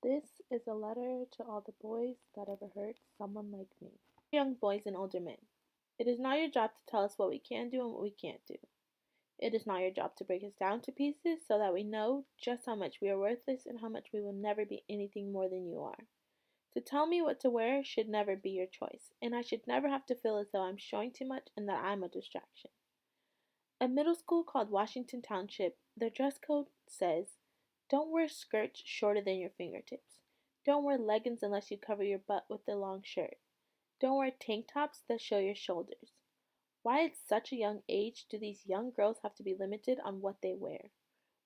This is a letter to all the boys that ever hurt someone like me. Young boys and older men. It is not your job to tell us what we can do and what we can't do. It is not your job to break us down to pieces so that we know just how much we are worthless and how much we will never be anything more than you are. To tell me what to wear should never be your choice, and I should never have to feel as though I'm showing too much and that I'm a distraction. A middle school called Washington Township, their dress code says, don't wear skirts shorter than your fingertips. Don't wear leggings unless you cover your butt with a long shirt. Don't wear tank tops that show your shoulders. Why at such a young age do these young girls have to be limited on what they wear?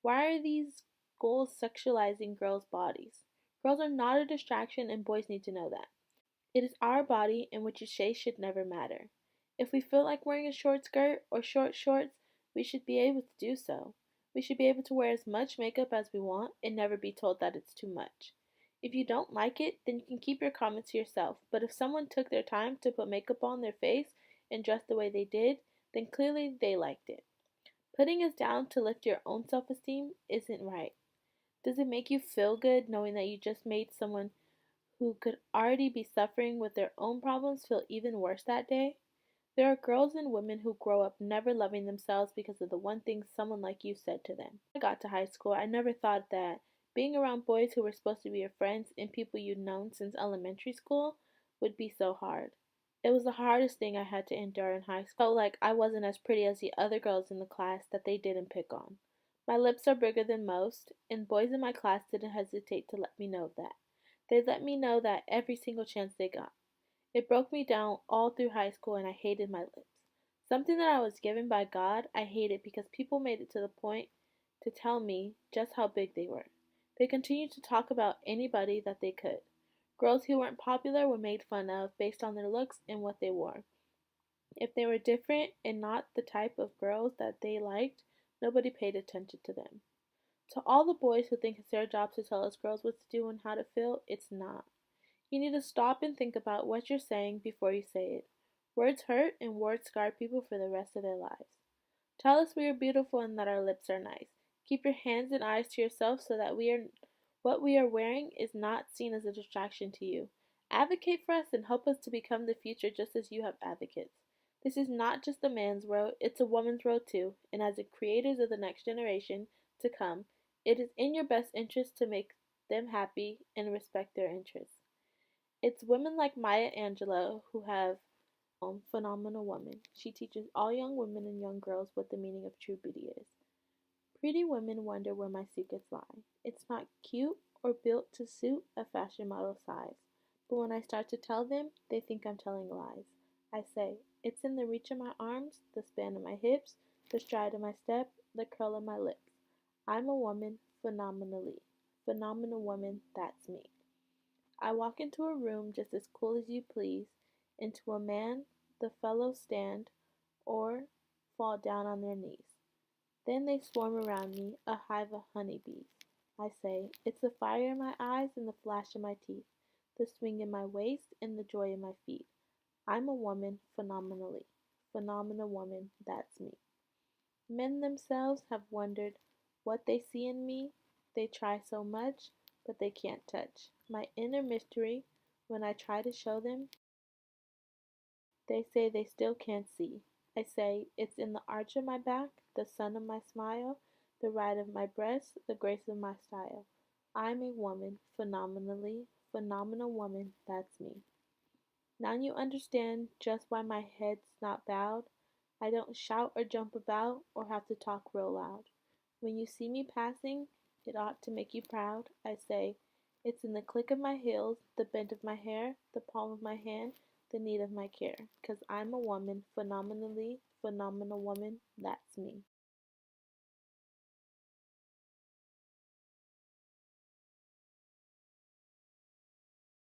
Why are these schools sexualizing girls' bodies? Girls are not a distraction and boys need to know that. It is our body and what you say should never matter. If we feel like wearing a short skirt or short shorts, we should be able to do so. We should be able to wear as much makeup as we want and never be told that it's too much. If you don't like it, then you can keep your comments to yourself. But if someone took their time to put makeup on their face and dress the way they did, then clearly they liked it. Putting us down to lift your own self esteem isn't right. Does it make you feel good knowing that you just made someone who could already be suffering with their own problems feel even worse that day? There are girls and women who grow up never loving themselves because of the one thing someone like you said to them. When I got to high school, I never thought that being around boys who were supposed to be your friends and people you'd known since elementary school would be so hard. It was the hardest thing I had to endure in high school. I felt like I wasn't as pretty as the other girls in the class that they didn't pick on. My lips are bigger than most, and boys in my class didn't hesitate to let me know that. They let me know that every single chance they got. It broke me down all through high school and I hated my lips. Something that I was given by God, I hated because people made it to the point to tell me just how big they were. They continued to talk about anybody that they could. Girls who weren't popular were made fun of based on their looks and what they wore. If they were different and not the type of girls that they liked, nobody paid attention to them. To all the boys who think it's their job to tell us girls what to do and how to feel, it's not. You need to stop and think about what you're saying before you say it. Words hurt and words scar people for the rest of their lives. Tell us we are beautiful and that our lips are nice. Keep your hands and eyes to yourself so that what we are wearing is not seen as a distraction to you. Advocate for us and help us to become the future just as you have advocates. This is not just a man's road, it's a woman's road too, and as the creators of the next generation to come, it is in your best interest to make them happy and respect their interests. It's women like Maya Angelou who have Phenomenal Woman. She teaches all young women and young girls what the meaning of true beauty is. Pretty women wonder where my secrets lie. It's not cute or built to suit a fashion model size. But when I start to tell them, they think I'm telling lies. I say, it's in the reach of my arms, the span of my hips, the stride of my step, the curl of my lips. I'm a woman phenomenally. Phenomenal woman, that's me. I walk into a room just as cool as you please, into a man, the fellows stand, or fall down on their knees. Then they swarm around me, a hive of honeybees. I say, it's the fire in my eyes and the flash in my teeth, the swing in my waist and the joy in my feet. I'm a woman phenomenally. Phenomenal woman, that's me. Men themselves have wondered what they see in me. They try so much, but they can't touch my inner mystery. When I try to show them, they say they still can't see. I say it's in the arch of my back, the sun of my smile, the ride of my breast, the grace of my style. I'm a woman, phenomenally, phenomenal woman, that's me. Now you understand just why my head's not bowed. I don't shout or jump about or have to talk real loud. When you see me passing, it ought to make you proud. I say, it's in the click of my heels, the bend of my hair, the palm of my hand, the need of my care. 'Cause I'm a woman, phenomenally, phenomenal woman, that's me.